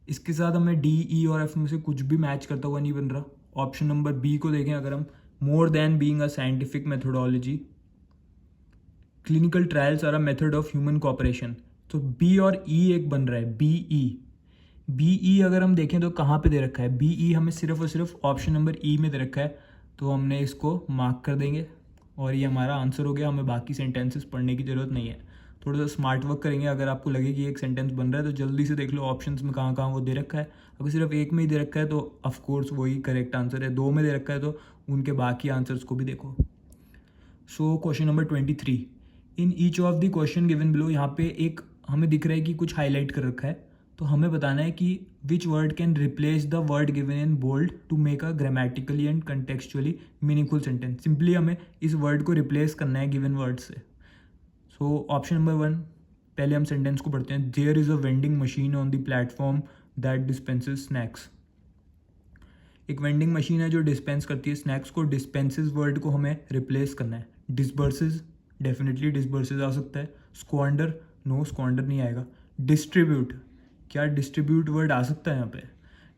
इसके साथ हमें डी, ई और एफ में से कुछ भी मैच करता हुआ नहीं बन रहा। ऑप्शन नंबर बी को देखें अगर हम, more than being a scientific methodology, clinical trials are a method of human cooperation. तो बी और ई एक बन रहा है, बी ई अगर हम देखें तो कहाँ पे दे रखा है, बी ई हमें सिर्फ और सिर्फ ऑप्शन नंबर ई में दे रखा है, तो हमने इसको मार्क कर देंगे और ये हमारा आंसर हो गया। हमें बाकी सेंटेंसेस पढ़ने की ज़रूरत नहीं है, थोड़ा सा स्मार्ट वर्क करेंगे। अगर आपको लगे कि एक सेंटेंस बन रहा है तो जल्दी से देख लो ऑप्शंस में कहाँ कहाँ वो दे रखा है। अगर सिर्फ एक में ही दे रखा है तो ऑफकोर्स वही करेक्ट आंसर है, 2 में दे रखा है तो उनके बाकी आंसर्स को भी देखो। So question number 23, in each of the question given below, यहाँ पे एक हमें दिख रहा है कि कुछ हाईलाइट कर रखा है, तो हमें बताना है कि which word can replace the word given in bold to make a grammatically and contextually meaningful sentence. Simply हमें इस वर्ड को रिप्लेस करना है गिवन वर्ड से। सो ऑप्शन नंबर 1, पहले हम सेंटेंस को पढ़ते हैं। There is a vending machine on the platform that dispenses snacks. एक वेंडिंग मशीन है जो डिस्पेंस करती है स्नैक्स को। डिस्पेंसेस वर्ड को हमें रिप्लेस करना है। डिस्बर्सेस, डेफिनेटली डिस्बर्सेस आ सकता है। स्क्वांडर, नो स्क्वांडर नहीं आएगा। डिस्ट्रीब्यूट, क्या डिस्ट्रीब्यूट वर्ड आ सकता है यहाँ पे?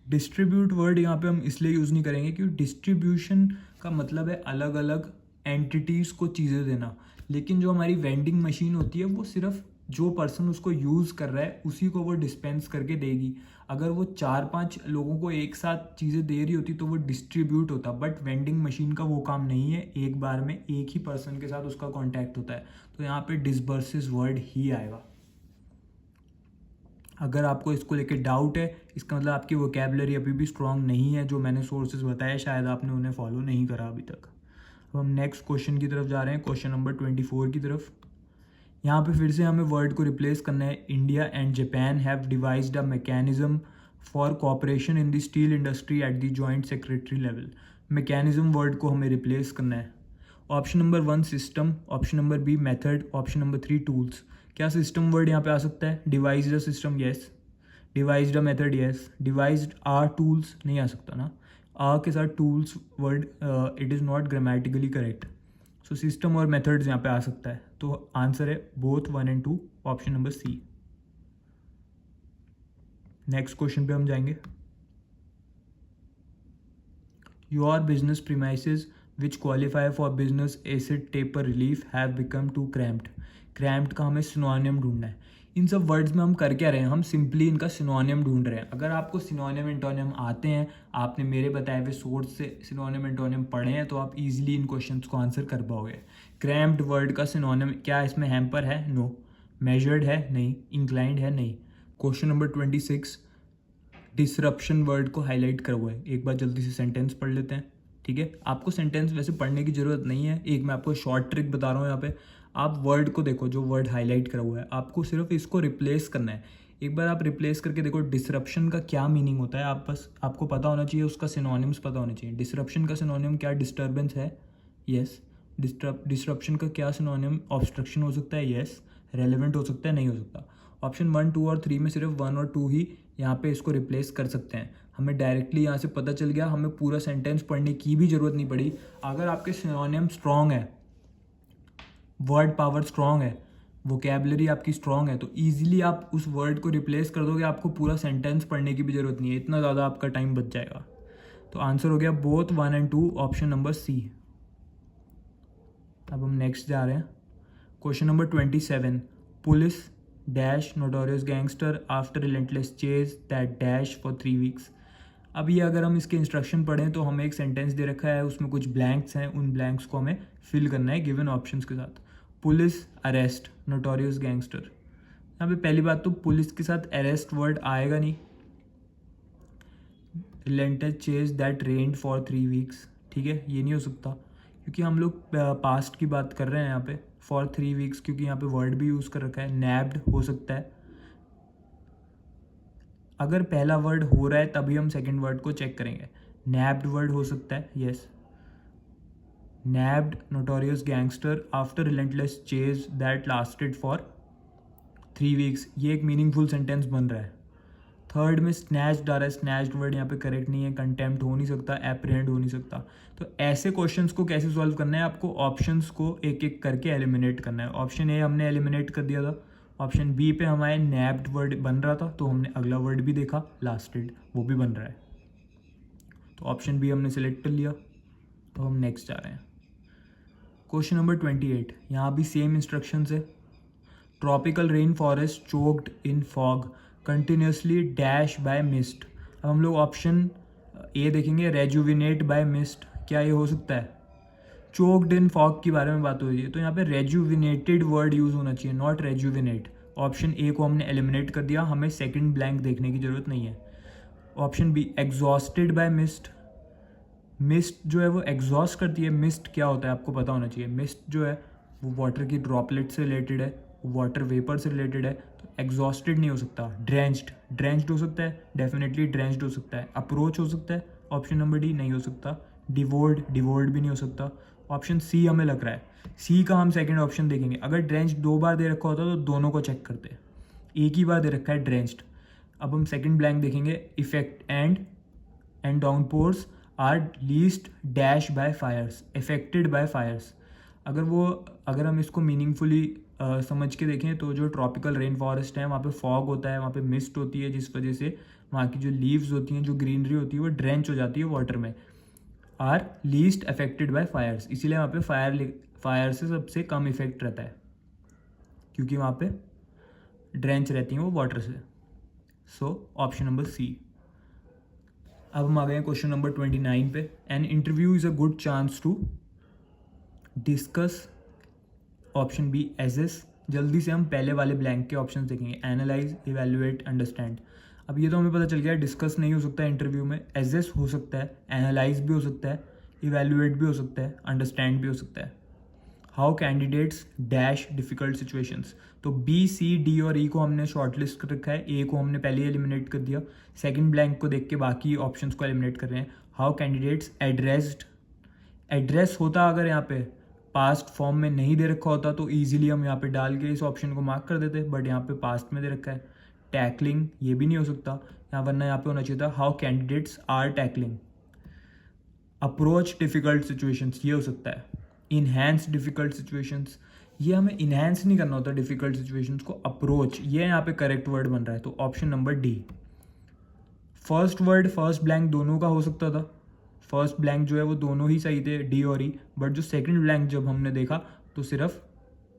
डिस्ट्रीब्यूट वर्ड यहाँ पे हम इसलिए यूज़ नहीं करेंगे क्योंकि डिस्ट्रीब्यूशन का मतलब है अलग अलग एंटिटीज़ को चीज़ें देना, लेकिन जो हमारी वेंडिंग मशीन होती है वो सिर्फ जो पर्सन उसको यूज़ कर रहा है उसी को वो डिस्पेंस करके देगी। अगर वो 4-5 लोगों को एक साथ चीज़ें दे रही होती तो वो डिस्ट्रीब्यूट होता, बट वेंडिंग मशीन का वो काम नहीं है, एक बार में एक ही पर्सन के साथ उसका कॉन्टैक्ट होता है, तो यहाँ पे डिस्बर्सेस वर्ड ही आएगा। अगर आपको इसको लेके डाउट है, इसका मतलब आपकी वोकैबुलरी अभी भी स्ट्रांग नहीं है। जो मैंने सोर्सेज बताया शायद आपने उन्हें फॉलो नहीं करा अभी तक। अब हम नेक्स्ट क्वेश्चन की तरफ जा रहे हैं, क्वेश्चन नंबर 24 की तरफ। यहाँ पे फिर से हमें वर्ड को रिप्लेस करना है। India and Japan have devised a mechanism for cooperation in the steel industry at the joint secretary level. Mechanism word को हमें रिप्लेस करना है। Option number 1 system, option number B method, option number 3 tools. क्या system word यहाँ पे आ सकता है? Devised a system, yes. Devised a method, yes. Devised are tools नहीं आ सकता ना, आ के साथ tools word it is not grammatically correct. So system और मेथड्स यहाँ पे आ सकता है, तो आंसर है both 1 and 2, option number C. Next question पे हम जाएंगे। Your business premises which qualify for business asset taper relief have become too cramped. Cramped का हमें सिनोनिम ढूंढना है। इन सब वर्ड्स में हम कर क्या रहे हैं? हम सिंपली इनका सिनोनिम ढूंढ रहे हैं। अगर आपको सिनोनिम एंटोनिम आते हैं, आपने मेरे बताए हुए सोर्स से सिनोनिम एंटोनिम पढ़े हैं, तो आप इजीली इन क्वेश्चंस को आंसर कर पाओगे। क्रैम्प्ड वर्ड का सिनोनिम क्या इसमें हैम्पर है? नो। मेजर्ड है? नहीं। इंक्लाइंड है? नहीं। क्वेश्चन नंबर 26, डिसरप्शन वर्ड को हाईलाइट करा हुआ है। एक बार जल्दी से सेंटेंस पढ़ लेते हैं, ठीक है। आपको सेंटेंस वैसे पढ़ने की ज़रूरत नहीं है, एक मैं आपको शॉर्ट ट्रिक बता रहा हूँ यहाँ पे। आप वर्ड को देखो, जो वर्ड हाईलाइट करा हुआ है, आपको सिर्फ इसको रिप्लेस करना है। एक बार आप रिप्लेस करके देखो डिसरप्शन का क्या मीनिंग होता है। आप बस आपको पता होना चाहिए, उसका सिनोनिम्स पता होने चाहिए। डिसरप्शन का सिनोनिम क्या? डिस्टर्बेंस है, यस। डिसरप्शन का क्या सिनोनिम? ऑब्स्ट्रक्शन हो सकता है, यस। रेलेवेंट हो सकता है, नहीं हो सकता। ऑप्शन 1, 2 और 3 में सिर्फ 1 और 2 ही यहाँ पे इसको रिप्लेस कर सकते हैं। हमें डायरेक्टली यहाँ से पता चल गया, हमें पूरा सेंटेंस पढ़ने की भी ज़रूरत नहीं पड़ी। अगर आपके सिनोनिम स्ट्रॉन्ग है, वर्ड पावर स्ट्रॉन्ग है, वोकैबुलरी आपकी स्ट्रॉन्ग है, तो ईजिली आप उस वर्ड को रिप्लेस कर दोगे। आपको पूरा सेंटेंस पढ़ने की भी ज़रूरत नहीं है, इतना ज़्यादा आपका टाइम बच जाएगा। तो आंसर हो गया both 1 and 2, option number C. अब हम नेक्स्ट जा रहे हैं, question number 27, police dash notorious gangster after relentless chase that dash for 3 weeks. अब ये अगर हम इसके इंस्ट्रक्शन पढ़ें तो हमें एक सेंटेंस दे रखा है, उसमें कुछ ब्लैंक्स हैं, उन ब्लैंक्स को हमें फिल करना है गिवन ऑप्शंस के साथ। Police arrest notorious gangster. यहाँ पे पहली बात तो पुलिस के साथ अरेस्ट वर्ड आएगा नहीं। Relentless chase that rained for 3 weeks, ठीक है, ये नहीं हो सकता क्योंकि हम लोग पास्ट की बात कर रहे हैं यहाँ पे। फॉर 3 वीक्स क्योंकि यहाँ पे वर्ड भी यूज़ कर रखा है। नैब्ड हो सकता है, अगर पहला वर्ड हो रहा है तभी हम सेकंड वर्ड को चेक करेंगे। नैब्ड वर्ड हो सकता है, yes. nabbed notorious gangster after relentless chase that lasted for 3 weeks. ये एक मीनिंगफुल सेंटेंस बन रहा है. थर्ड में स्नैच्ड आ रहा है, स्नैच्ड वर्ड यहाँ पे करेक्ट नहीं है, कंटेम्प्ट हो नहीं सकता, एप्रीहेंड हो नहीं सकता. तो ऐसे क्वेश्चंस को कैसे सॉल्व करना है, आपको ऑप्शंस को एक एक करके एलिमिनेट करना है. ऑप्शन ए हमने एलिमिनेट कर दिया था. ऑप्शन बी पे हमारे नैप्ड वर्ड बन रहा था, तो हमने अगला वर्ड भी देखा, लास्टेड, वो भी बन रहा है. तो ऑप्शन बी हमने सेलेक्ट कर लिया. तो हम नेक्स्ट जा रहे हैं. Question number 28. यहाँ भी सेम इंस्ट्रक्शंस है. Tropical rain forest choked in fog continuously dash by mist. अब हम लोग ऑप्शन ए देखेंगे, रेजुविनेट बाय मिस्ट. क्या ये हो सकता है? चोक्ड इन फॉग के बारे में बात हो रही है, तो यहाँ पे रेजुविनेटेड वर्ड यूज होना चाहिए, नॉट रेजुविनेट. ऑप्शन ए को हमने एलिमिनेट कर दिया, हमें सेकंड ब्लैंक देखने की जरूरत नहीं है. Option B, exhausted by mist. Mist जो है वो एग्जॉस्ट करती है. मिस्ट क्या होता है आपको पता होना चाहिए. मिस्ट जो है वो वाटर की ड्रॉपलेट से रिलेटेड है, वाटर वेपर से रिलेटेड है. तो एग्जॉस्टेड नहीं हो सकता. ड्रेंच्ड हो सकता है, डेफिनेटली ड्रेंच्ड हो सकता है. अप्रोच हो सकता है, ऑप्शन नंबर डी नहीं हो सकता. डिवोर्ड भी नहीं हो सकता. ऑप्शन सी हमें लग रहा है. सी का हम सेकंड ऑप्शन देखेंगे. अगर ड्रेंच्ड 2 बार दे रखा होता तो दोनों को चेक करते. एक ही बार दे रखा है ड्रेंच्ड. अब हम सेकंड ब्लैंक देखेंगे. Effect and downpours are least dash by fires, affected by fires. अगर हम इसको मीनिंगफुली समझ के देखें तो जो ट्रॉपिकल रेन फॉरेस्ट है वहाँ पे फॉग होता है, वहाँ पे मिस्ट होती है, जिस वजह से वहाँ की जो लीव्स होती हैं, जो ग्रीनरी होती है, वो ड्रेंच हो जाती है वाटर में. Are least affected by fires, इसीलिए वहाँ पे फायर से सबसे कम इफेक्ट रहता है, क्योंकि वहाँ पे ड्रेंच रहती हैं वो वाटर से. So option number C. अब हम आ गए हैं क्वेश्चन नंबर 29 पे. An interview is a good chance to discuss. Option B, assess. जल्दी से हम पहले वाले ब्लैंक के ऑप्शन देखेंगे. Analyse, evaluate, understand. अब ये तो हमें पता चल गया डिस्कस नहीं हो सकता है इंटरव्यू में. एसेस हो सकता है, एनालाइज भी हो सकता है, इवेल्युएट भी हो सकता है, अंडरस्टैंड भी हो सकता है. How candidates dash difficult situations. तो बी, सी, डी और ई को हमने शॉर्टलिस्ट कर रखा है. ए को हमने पहले ही एलिमिनेट कर दिया. सेकंड ब्लैंक को देख के बाकी ऑप्शंस को एलिमिनेट कर रहे हैं. How candidates addressed. एड्रेस होता अगर यहाँ पे पास्ट फॉर्म में नहीं दे रखा होता तो ईजिली हम यहाँ पे डाल के इस ऑप्शन को मार्क कर देते, बट यहाँ पे पास्ट में दे रखा है. टैकलिंग, ये भी नहीं हो सकता यहाँ, वरना यहाँ पे होना चाहिए था how candidates are tackling. Approach difficult situations, ये हो सकता है. इन्हेंस डिफिकल्ट सिचुएशंस, ये हमें इन्हेंस नहीं करना होता डिफिकल्ट सिचुएशंस को, अप्रोच, ये यहाँ पे करेक्ट वर्ड बन रहा है. तो option number D. First word first blank दोनों का हो सकता था. फर्स्ट ब्लैंक जो है वो दोनों ही सही थे, डी और ई. बट जो सेकंड ब्लैंक जब हमने देखा तो सिर्फ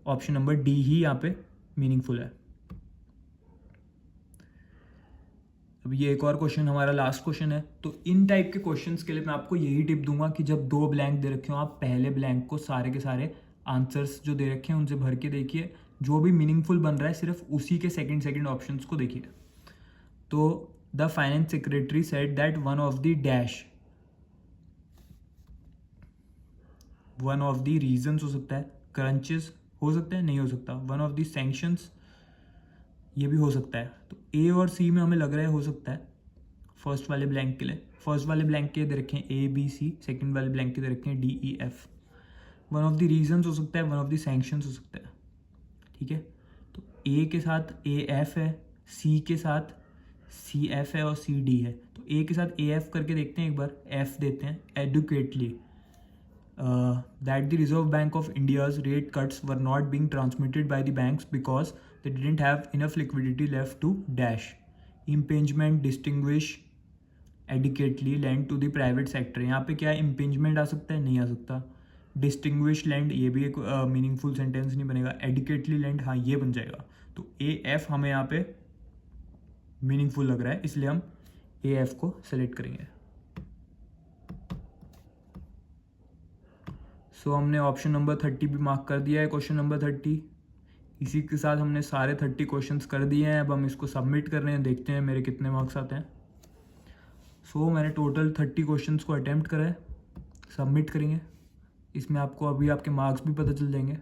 ऑप्शन नंबर डी ही यहाँ पे मीनिंगफुल है. अब ये एक और क्वेश्चन, हमारा लास्ट क्वेश्चन है. तो इन टाइप के क्वेश्चंस के लिए मैं आपको यही टिप दूंगा कि जब 2 ब्लैंक दे रखे हो, आप पहले ब्लैंक को सारे के सारे आंसर्स जो दे रखे हैं उनसे भर के देखिए. जो भी मीनिंगफुल बन रहा है सिर्फ उसी के सेकंड ऑप्शंस को देखिए. तो the finance secretary said that one of the reasons हो सकता है, क्रंचेस हो सकता है, नहीं हो सकता. वन ऑफ द सैंक्शंस, ये भी हो सकता है. तो ए और सी में हमें लग रहा है हो सकता है फर्स्ट वाले ब्लैंक के लिए. फर्स्ट वाले ब्लैंक के दे रखे हैं ए बी सी, सेकंड वाले ब्लैंक के दे रखे हैं D E F. One of the reasons हो सकता है, वन ऑफ द सैंक्शंस हो सकता है. ठीक है, तो ए के साथ ए एफ है, सी के साथ सी एफ है और सी डी है. तो ए के साथ ए एफ करके देखते हैं एक बार. एफ देते हैं, adequately that the Reserve Bank of India's rate cuts were not being transmitted by the banks because they didn't have enough liquidity left to dash impingement distinguish adequately lend to the private sector. यहाँ पे क्या impingement आ सकता है, नहीं आ सकता. distinguish lend, ये भी एक मीनिंगफुल सेंटेंस नहीं बनेगा. adequately lend, हाँ ये बन जाएगा. तो ए एफ हमें यहाँ पे मीनिंगफुल लग रहा है, इसलिए हम ए एफ को सेलेक्ट करेंगे. सो हमने ऑप्शन नंबर 30 भी मार्क कर दिया है. क्वेश्चन नंबर 30, इसी के साथ हमने सारे 30 क्वेश्चंस कर दिए हैं. अब हम इसको सबमिट कर रहे हैं, देखते हैं मेरे कितने मार्क्स आते हैं. सो मैंने टोटल 30 क्वेश्चंस को अटैम्प्ट करा है. सबमिट करेंगे, इसमें आपको अभी आपके मार्क्स भी पता चल जाएंगे.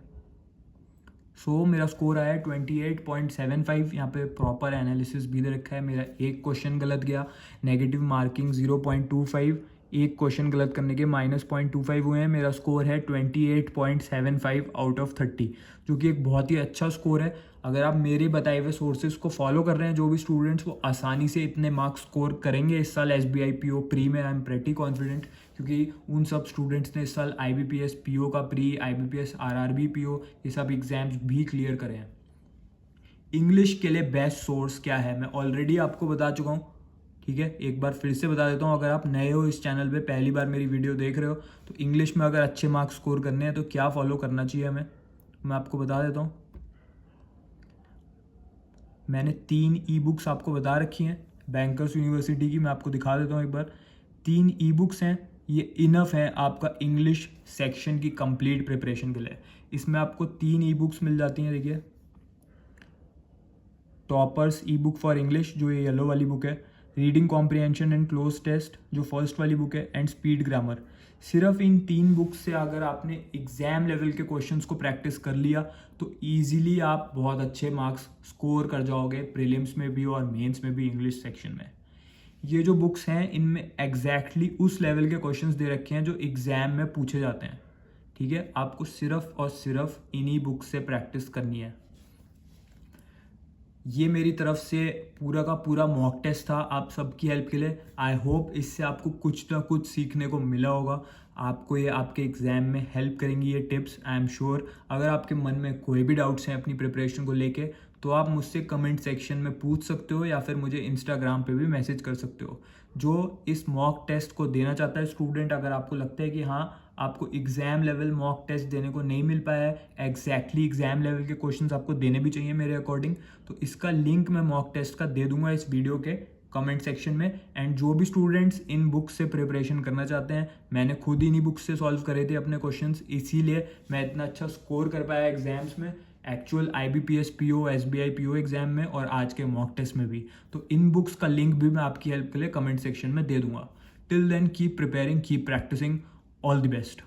सो मेरा स्कोर आया है 28.75. यहाँ पे प्रॉपर एनालिसिस भी दे रखा है. मेरा एक क्वेश्चन गलत गया, नेगेटिव मार्किंग 0.25. एक क्वेश्चन गलत करने के -0.25 हुए हैं। मेरा स्कोर है 28.75 आउट ऑफ 30, जो कि एक बहुत ही अच्छा स्कोर है। अगर आप मेरे बताए हुए सोर्सेज को फॉलो कर रहे हैं, जो भी स्टूडेंट्स, वो आसानी से इतने मार्क्स स्कोर करेंगे इस साल SBI PO प्री में। आई एम प्रेटी कॉन्फिडेंट, क्योंकि उन सब स्टूडेंट्स ने इस साल IBPS PO का प्री, IBPS RRB PO, ये सब एग्जाम्स भी क्लियर करे हैं। इंग्लिश के लिए बेस्ट सोर्स क्या है, मैं ऑलरेडी आपको बता चुका हूँ, ठीक है। एक बार फिर से बता देता हूँ, अगर आप नए हो इस चैनल पे, पहली बार मेरी वीडियो देख रहे हो, तो इंग्लिश में अगर अच्छे मार्क्स स्कोर करने हैं तो क्या फॉलो करना चाहिए हमें, मैं आपको बता देता हूँ। मैंने 3 ई-बुक्स आपको बता रखी हैं बैंकर्स यूनिवर्सिटी की, मैं आपको दिखा देता हूँ एक बार। 3 ई-बुक्स हैं, ये इनफ है आपका इंग्लिश सेक्शन की कंप्लीट प्रिपरेशन के लिए। इसमें आपको 3 ई-बुक्स मिल जाती हैं, देखिए। Toppers e book for English, जो ये येलो वाली बुक है, reading comprehension and cloze test, जो फर्स्ट वाली बुक है, एंड स्पीड ग्रामर। सिर्फ इन 3 बुक्स से अगर आपने एग्जाम लेवल के क्वेश्चंस को प्रैक्टिस कर लिया तो इजीली आप बहुत अच्छे मार्क्स स्कोर कर जाओगे, प्रीलिम्स में भी और मेंस में भी इंग्लिश सेक्शन में। ये जो बुक्स हैं, इनमें एग्जैक्टली उस लेवल के क्वेश्चंस दे रखे हैं जो एग्जाम में पूछे जाते हैं, ठीक है। आपको सिर्फ और सिर्फ इन्हीं बुक्स से प्रैक्टिस करनी है। ये मेरी तरफ से पूरा का पूरा मॉक टेस्ट था आप सबकी हेल्प के लिए। आई होप इससे आपको कुछ ना कुछ सीखने को मिला होगा, आपको ये आपके एग्जाम में हेल्प करेंगी ये टिप्स, आई एम श्योर। अगर आपके मन में कोई भी डाउट्स हैं अपनी प्रिपरेशन को लेके, तो आप मुझसे कमेंट सेक्शन में पूछ सकते हो या फिर मुझे इंस्टाग्राम पे भी मैसेज कर सकते हो। जो इस मॉक टेस्ट को देना चाहता है स्टूडेंट, अगर आपको लगता है कि हाँ आपको एग्जाम लेवल मॉक टेस्ट देने को नहीं मिल पाया है, एग्जैक्टली एग्जाम लेवल के क्वेश्चंस आपको देने भी चाहिए मेरे अकॉर्डिंग, तो इसका लिंक मैं मॉक टेस्ट का दे दूंगा इस वीडियो के कमेंट सेक्शन में। एंड जो भी स्टूडेंट्स इन बुक्स से प्रिपरेशन करना चाहते हैं, मैंने खुद इन्हीं बुक्स से सॉल्व करे थे अपने क्वेश्चंस, इसीलिए मैं इतना अच्छा स्कोर कर पाया एग्जाम्स में, actual IBPS PO, SBI PO exam में और आज के मॉक टेस्ट में भी। तो इन बुक्स का लिंक भी मैं आपकी हेल्प के लिए कमेंट सेक्शन में दे दूंगा। Till then keep preparing, keep practising, all the best.